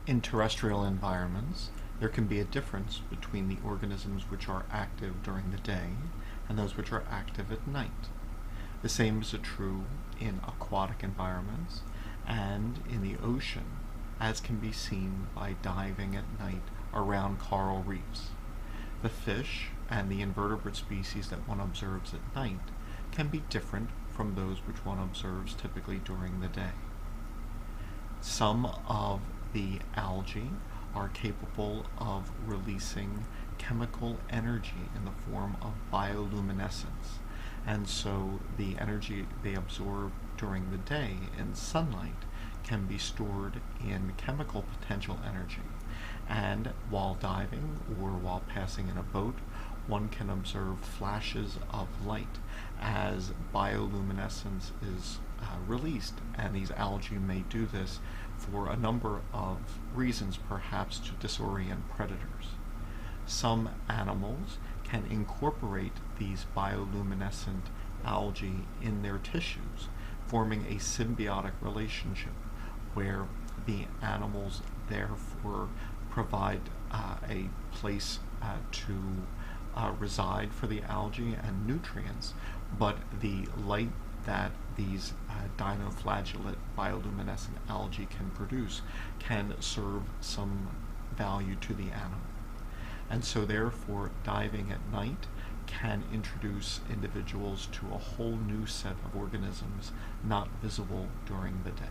In terrestrial environments, there can be a difference between the organisms which are active during the day and those which are active at night. The same is true in aquatic environments and in the ocean, as can be seen by diving at night around coral reefs. The fish and the invertebrate species that one observes at night can be different from those which one observes typically during the day. Some of the algae are capable of releasing chemical energy in the form of bioluminescence, and so the energy they absorb during the day in sunlight can be stored in chemical potential energy. And while diving or while passing in a boat, one can observe flashes of light as bioluminescence is released, and these algae may do this for a number of reasons, perhaps to disorient predators. Some animals can incorporate these bioluminescent algae in their tissues, forming a symbiotic relationship where the animals therefore provide a place to reside for the algae and nutrients, but the light that these dinoflagellate bioluminescent algae can produce can serve some value to the animal. And so therefore diving at night can introduce individuals to a whole new set of organisms not visible during the day.